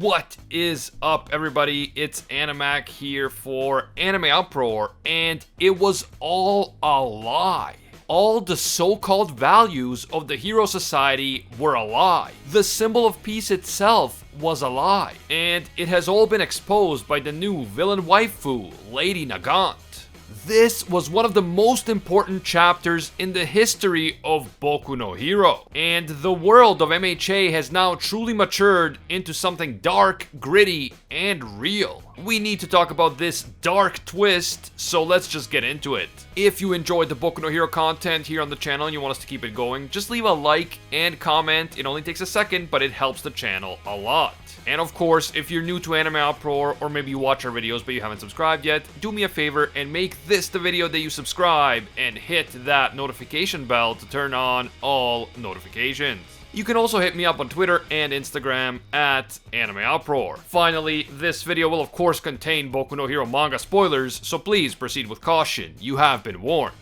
What is up, everybody? It's Animac here for AnimeUproar, and it was all a lie. All the so-called values of the Hero Society were a lie. The symbol of peace itself was a lie. And it has all been exposed by the new villain waifu, Lady Nagant. This was one of the most important chapters in the history of Boku no Hero, and the world of MHA has now truly matured into something dark, gritty, and real. We need to talk about this dark twist, so let's just get into it. If you enjoyed the Boku no Hero content here on the channel and you want us to keep it going, just leave a like and comment. It only takes a second, but it helps the channel a lot. And of course, if you're new to AnimeUproar, or maybe you watch our videos but you haven't subscribed yet, do me a favor and make this the video that you subscribe and hit that notification bell to turn on all notifications. You can also hit me up on Twitter and Instagram at AnimeUproar. Finally, this video will of course contain Boku no Hero manga spoilers, so please proceed with caution. You have been warned.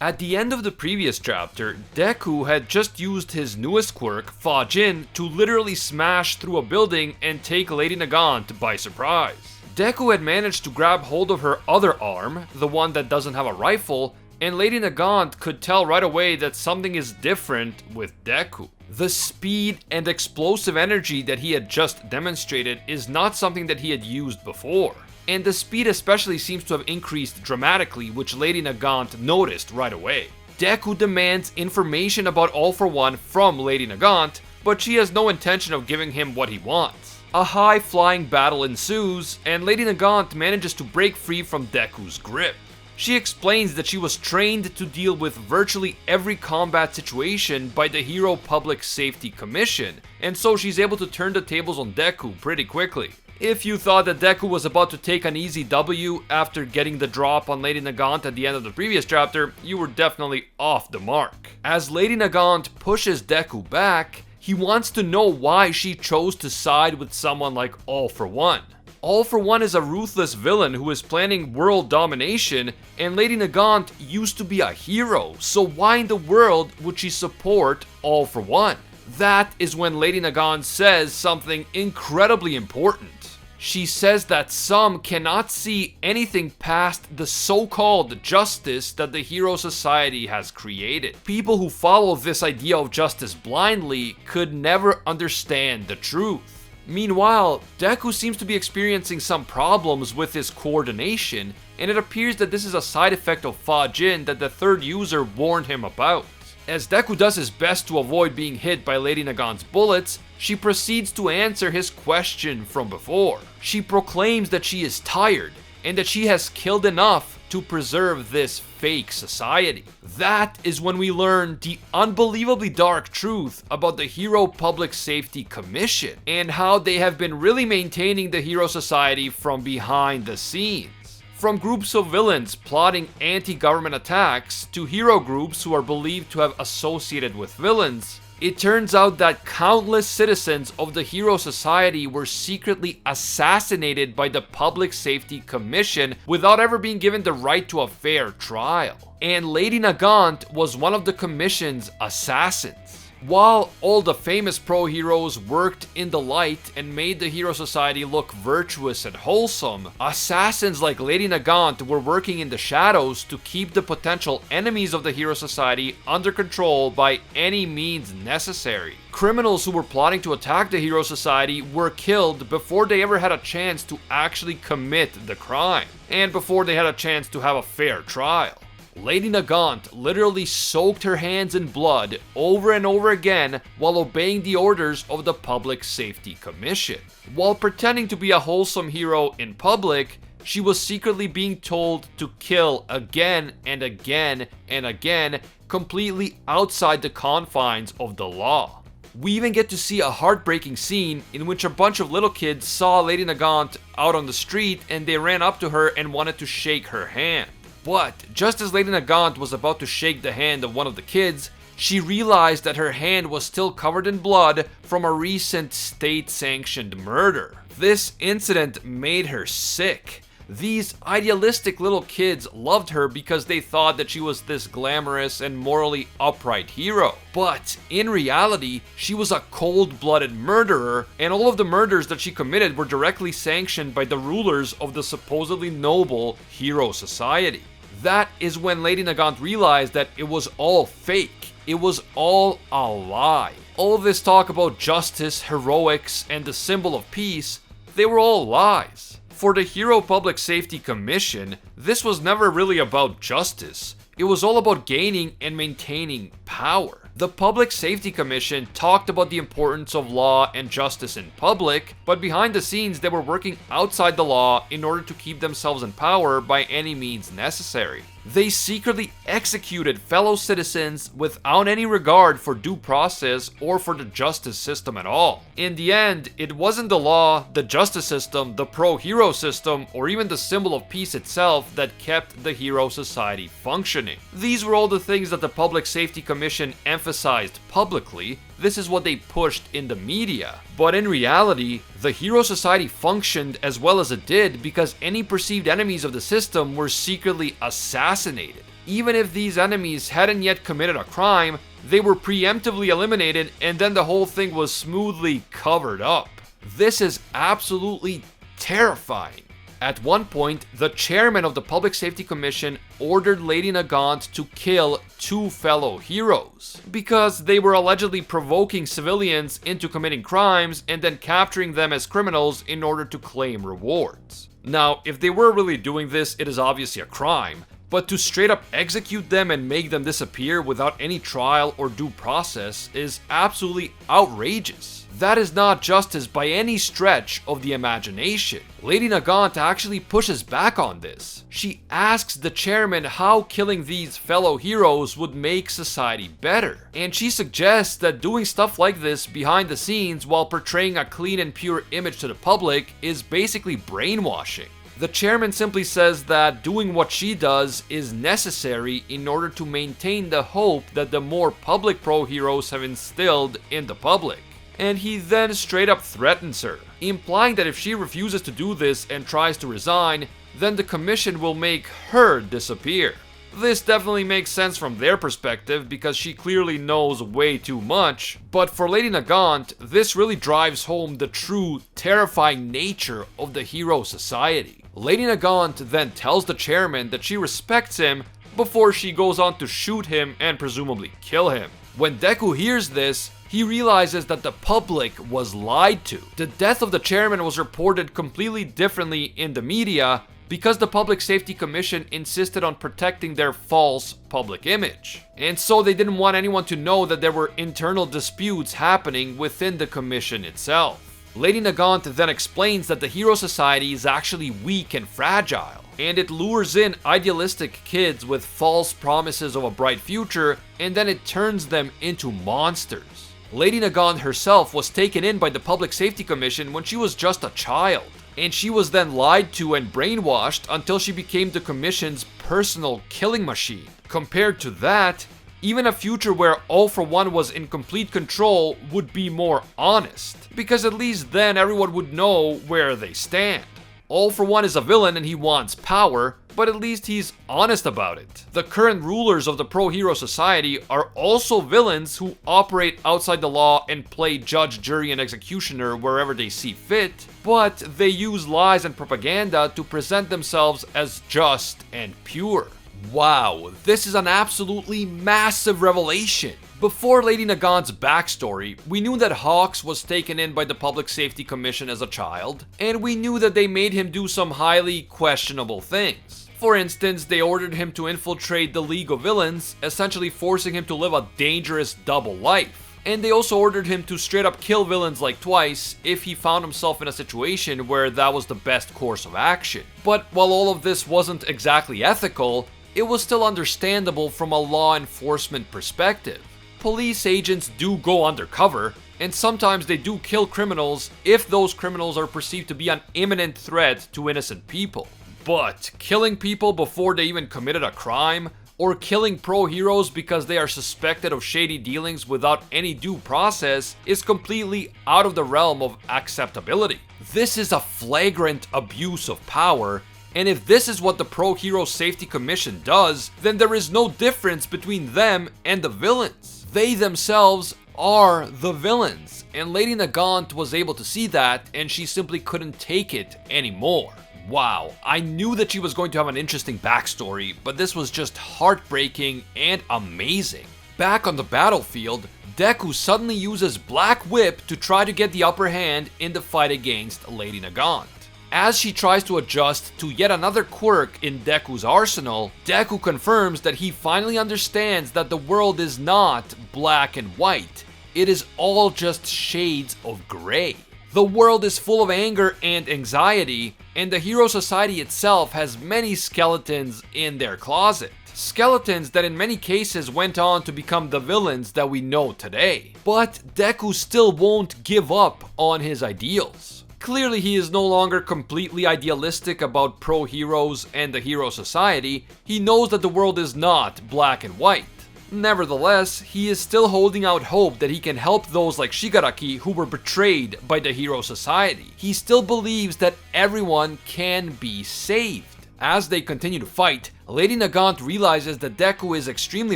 At the end of the previous chapter, Deku had just used his newest quirk, Fajin, to literally smash through a building and take Lady Nagant by surprise. Deku had managed to grab hold of her other arm, the one that doesn't have a rifle, and Lady Nagant could tell right away that something is different with Deku. The speed and explosive energy that he had just demonstrated is not something that he had used before. And the speed especially seems to have increased dramatically, which Lady Nagant noticed right away. Deku demands information about All For One from Lady Nagant, but she has no intention of giving him what he wants. A high-flying battle ensues, and Lady Nagant manages to break free from Deku's grip. She explains that she was trained to deal with virtually every combat situation by the Hero Public Safety Commission, and so she's able to turn the tables on Deku pretty quickly. If you thought that Deku was about to take an easy W after getting the drop on Lady Nagant at the end of the previous chapter, you were definitely off the mark. As Lady Nagant pushes Deku back, he wants to know why she chose to side with someone like All For One. All For One is a ruthless villain who is planning world domination, and Lady Nagant used to be a hero, so why in the world would she support All For One? That is when Lady Nagant says something incredibly important. She says that some cannot see anything past the so-called justice that the Hero Society has created. People who follow this idea of justice blindly could never understand the truth. Meanwhile, Deku seems to be experiencing some problems with his coordination, and it appears that this is a side effect of Fajin that the third user warned him about. As Deku does his best to avoid being hit by Lady Nagant's bullets, she proceeds to answer his question from before. She proclaims that she is tired, and that she has killed enough to preserve this fake society. That is when we learn the unbelievably dark truth about the Hero Public Safety Commission, and how they have been really maintaining the Hero Society from behind the scenes. From groups of villains plotting anti-government attacks to hero groups who are believed to have associated with villains, it turns out that countless citizens of the Hero Society were secretly assassinated by the Public Safety Commission without ever being given the right to a fair trial. And Lady Nagant was one of the Commission's assassins. While all the famous pro-heroes worked in the light and made the Hero Society look virtuous and wholesome, assassins like Lady Nagant were working in the shadows to keep the potential enemies of the Hero Society under control by any means necessary. Criminals who were plotting to attack the Hero Society were killed before they ever had a chance to actually commit the crime, and before they had a chance to have a fair trial. Lady Nagant literally soaked her hands in blood over and over again while obeying the orders of the Public Safety Commission. While pretending to be a wholesome hero in public, she was secretly being told to kill again and again and again, completely outside the confines of the law. We even get to see a heartbreaking scene in which a bunch of little kids saw Lady Nagant out on the street and they ran up to her and wanted to shake her hand. But just as Lady Nagant was about to shake the hand of one of the kids, she realized that her hand was still covered in blood from a recent state-sanctioned murder. This incident made her sick. These idealistic little kids loved her because they thought that she was this glamorous and morally upright hero. But in reality, she was a cold-blooded murderer, and all of the murders that she committed were directly sanctioned by the rulers of the supposedly noble hero society. That is when Lady Nagant realized that it was all fake. It was all a lie. All of this talk about justice, heroics, and the symbol of peace, they were all lies. For the Hero Public Safety Commission, this was never really about justice. It was all about gaining and maintaining power. The Public Safety Commission talked about the importance of law and justice in public, but behind the scenes they were working outside the law in order to keep themselves in power by any means necessary. They secretly executed fellow citizens without any regard for due process or for the justice system at all. In the end, it wasn't the law, the justice system, the pro-hero system, or even the symbol of peace itself that kept the hero society functioning. These were all the things that the Public Safety Commission emphasized publicly. This is what they pushed in the media. But in reality, the hero society functioned as well as it did because any perceived enemies of the system were secretly assassinated. Even if these enemies hadn't yet committed a crime, they were preemptively eliminated and then the whole thing was smoothly covered up. This is absolutely terrifying. At one point, the chairman of the Public Safety Commission ordered Lady Nagant to kill 2 fellow heroes because they were allegedly provoking civilians into committing crimes and then capturing them as criminals in order to claim rewards. Now, if they were really doing this, it is obviously a crime, but to straight up execute them and make them disappear without any trial or due process is absolutely outrageous. That is not justice by any stretch of the imagination. Lady Nagant actually pushes back on this. She asks the chairman how killing these fellow heroes would make society better. And she suggests that doing stuff like this behind the scenes while portraying a clean and pure image to the public is basically brainwashing. The chairman simply says that doing what she does is necessary in order to maintain the hope that the more public pro-heroes have instilled in the public. And he then straight up threatens her, implying that if she refuses to do this and tries to resign, then the commission will make her disappear. This definitely makes sense from their perspective because she clearly knows way too much, but for Lady Nagant, this really drives home the true, terrifying nature of the hero society. Lady Nagant then tells the chairman that she respects him before she goes on to shoot him and presumably kill him. When Deku hears this, he realizes that the public was lied to. The death of the chairman was reported completely differently in the media because the Public Safety Commission insisted on protecting their false public image. And so they didn't want anyone to know that there were internal disputes happening within the commission itself. Lady Nagant then explains that the hero society is actually weak and fragile, and it lures in idealistic kids with false promises of a bright future, and then it turns them into monsters. Lady Nagant herself was taken in by the Public Safety Commission when she was just a child, and she was then lied to and brainwashed until she became the Commission's personal killing machine. Compared to that, even a future where All For One was in complete control would be more honest, because at least then everyone would know where they stand. All For One is a villain and he wants power, but at least he's honest about it. The current rulers of the pro-hero society are also villains who operate outside the law and play judge, jury, and executioner wherever they see fit, but they use lies and propaganda to present themselves as just and pure. Wow, this is an absolutely massive revelation. Before Lady Nagant's backstory, we knew that Hawks was taken in by the Public Safety Commission as a child, and we knew that they made him do some highly questionable things. For instance, they ordered him to infiltrate the League of Villains, essentially forcing him to live a dangerous double life. And they also ordered him to straight up kill villains like twice if he found himself in a situation where that was the best course of action. But while all of this wasn't exactly ethical, it was still understandable from a law enforcement perspective. Police agents do go undercover, and sometimes they do kill criminals if those criminals are perceived to be an imminent threat to innocent people. But killing people before they even committed a crime, or killing pro-heroes because they are suspected of shady dealings without any due process, is completely out of the realm of acceptability. This is a flagrant abuse of power, And if this is what the Pro Hero Safety Commission does, then there is no difference between them and the villains. They themselves are the villains, and Lady Nagant was able to see that, and she simply couldn't take it anymore. Wow, I knew that she was going to have an interesting backstory, but this was just heartbreaking and amazing. Back on the battlefield, Deku suddenly uses Black Whip to try to get the upper hand in the fight against Lady Nagant. As she tries to adjust to yet another quirk in Deku's arsenal, Deku confirms that he finally understands that the world is not black and white. It is all just shades of gray. The world is full of anger and anxiety, and the Hero Society itself has many skeletons in their closet. Skeletons that in many cases went on to become the villains that we know today. But Deku still won't give up on his ideals. Clearly he is no longer completely idealistic about pro-heroes and the Hero Society. He knows that the world is not black and white. Nevertheless, he is still holding out hope that he can help those like Shigaraki who were betrayed by the Hero Society. He still believes that everyone can be saved. As they continue to fight, Lady Nagant realizes that Deku is extremely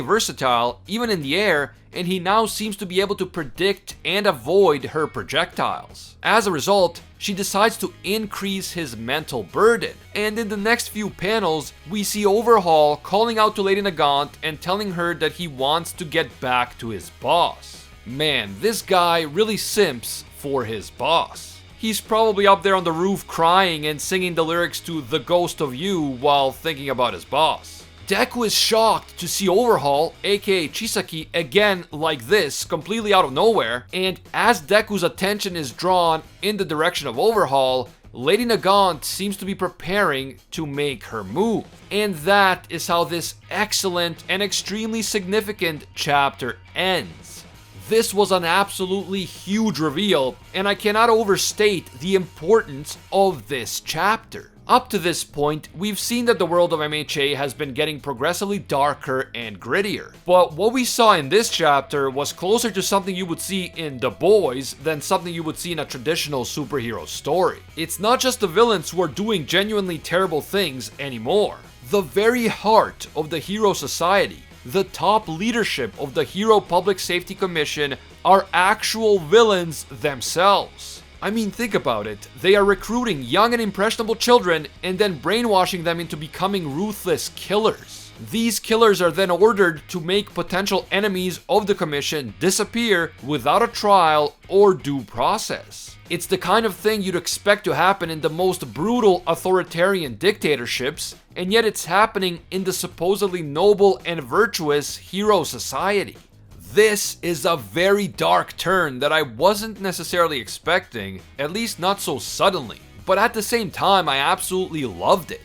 versatile, even in the air, and he now seems to be able to predict and avoid her projectiles. As a result, she decides to increase his mental burden, and in the next few panels, we see Overhaul calling out to Lady Nagant and telling her that he wants to get back to his boss. Man, this guy really simps for his boss. He's probably up there on the roof crying and singing the lyrics to The Ghost of You while thinking about his boss. Deku is shocked to see Overhaul, aka Chisaki, again like this, completely out of nowhere, and as Deku's attention is drawn in the direction of Overhaul, Lady Nagant seems to be preparing to make her move. And that is how this excellent and extremely significant chapter ends. This was an absolutely huge reveal, and I cannot overstate the importance of this chapter. Up to this point, we've seen that the world of MHA has been getting progressively darker and grittier. But what we saw in this chapter was closer to something you would see in The Boys than something you would see in a traditional superhero story. It's not just the villains who are doing genuinely terrible things anymore. The very heart of the Hero Society, the top leadership of the Hero Public Safety Commission, are actual villains themselves. I mean, think about it. They are recruiting young and impressionable children and then brainwashing them into becoming ruthless killers. These killers are then ordered to make potential enemies of the commission disappear without a trial or due process. It's the kind of thing you'd expect to happen in the most brutal authoritarian dictatorships, and yet it's happening in the supposedly noble and virtuous Hero Society. This is a very dark turn that I wasn't necessarily expecting, at least not so suddenly, but at the same time I absolutely loved it.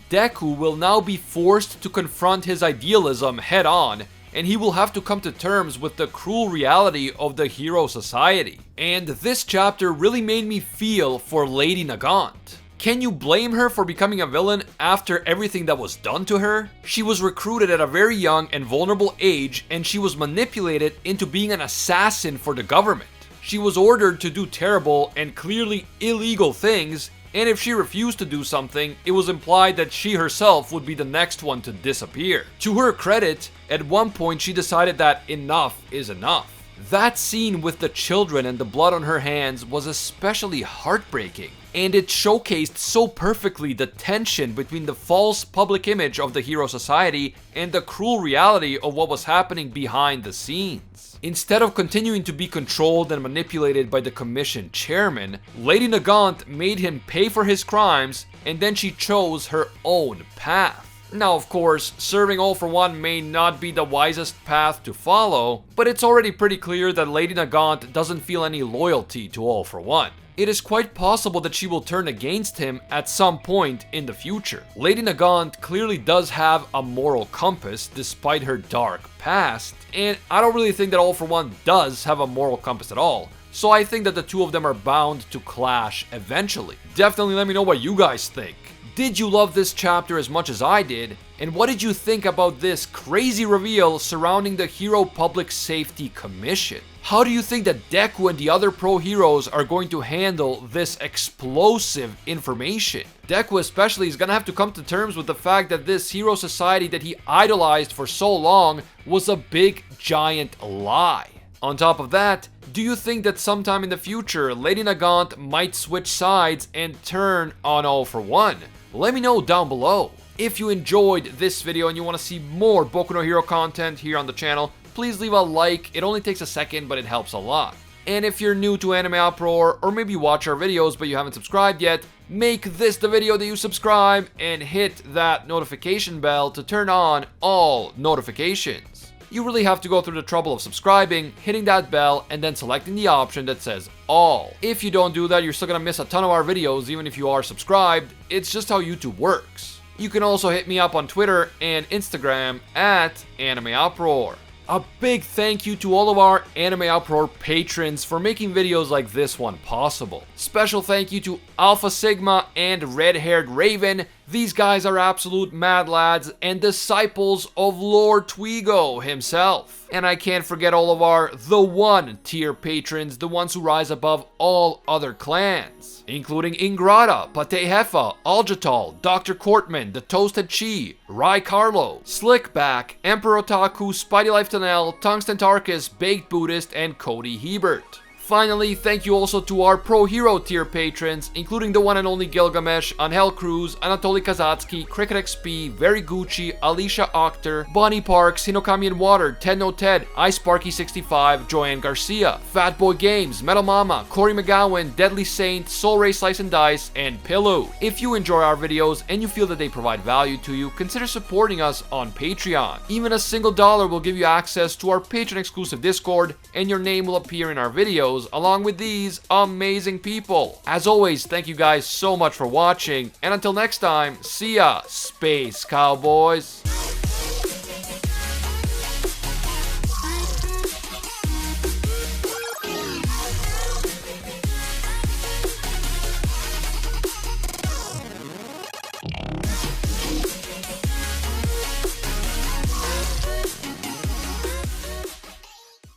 Deku will now be forced to confront his idealism head on, and he will have to come to terms with the cruel reality of the Hero Society. And this chapter really made me feel for Lady Nagant. Can you blame her for becoming a villain after everything that was done to her? She was recruited at a very young and vulnerable age, and she was manipulated into being an assassin for the government. She was ordered to do terrible and clearly illegal things, and if she refused to do something, it was implied that she herself would be the next one to disappear. To her credit, at one point she decided that enough is enough. That scene with the children and the blood on her hands was especially heartbreaking, and it showcased so perfectly the tension between the false public image of the Hero Society and the cruel reality of what was happening behind the scenes. Instead of continuing to be controlled and manipulated by the commission chairman, Lady Nagant made him pay for his crimes, and then she chose her own path. Now, of course, serving All for One may not be the wisest path to follow, but it's already pretty clear that Lady Nagant doesn't feel any loyalty to All for One. It is quite possible that she will turn against him at some point in the future. Lady Nagant clearly does have a moral compass despite her dark past, and I don't really think that All for One does have a moral compass at all. So I think that the two of them are bound to clash eventually. Definitely let me know what you guys think. Did you love this chapter as much as I did? And what did you think about this crazy reveal surrounding the Hero Public Safety Commission? How do you think that Deku and the other pro heroes are going to handle this explosive information? Deku especially is gonna have to come to terms with the fact that this hero society that he idolized for so long was a big giant lie. On top of that, do you think that sometime in the future Lady Nagant might switch sides and turn on All For One? Let me know down below. If you enjoyed this video and you want to see more Boku no Hero content here on the channel, please leave a like. It only takes a second, but it helps a lot. And if you're new to AnimeUproar, or maybe you watch our videos but you haven't subscribed yet, make this the video that you subscribe and hit that notification bell to turn on all notifications. You really have to go through the trouble of subscribing, hitting that bell, and then selecting the option that says all. If you don't do that, you're still gonna miss a ton of our videos even if you are subscribed. It's just how YouTube works. You can also hit me up on Twitter and Instagram at AnimeUproar. A big thank you to all of our AnimeUproar patrons for making videos like this one possible. Special thank you to Alpha Sigma and Red Haired Raven. These guys are absolute mad lads and disciples of Lord Twigo himself. And I can't forget all of our The One tier patrons, the ones who rise above all other clans, including Ingrata, Pate Hefa, Aljatal, Dr. Courtman, The Toasted Chi, Rai Carlo, Slickback, Emperor Otaku, Spidey Life Tunnel, Tungsten Tarkus, Baked Buddhist, and Cody Hebert. Finally, thank you also to our Pro Hero tier patrons, including the one and only Gilgamesh, Angel Cruz, Anatoly Kazatsky, Cricket XP, Very Gucci, Alicia Octer, Bonnie Parks, Hinokami and Water, Ted No Ted, iSparky65, Joanne Garcia, Fatboy Games, Metal Mama, Corey McGowan, Deadly Saint, Soul Ray Slice and Dice, and Pillow. If you enjoy our videos and you feel that they provide value to you, consider supporting us on Patreon. Even a single dollar will give you access to our patron exclusive Discord, and your name will appear in our videos along with these amazing people. As always, thank you guys so much for watching, and until next time, see ya, Space Cowboys.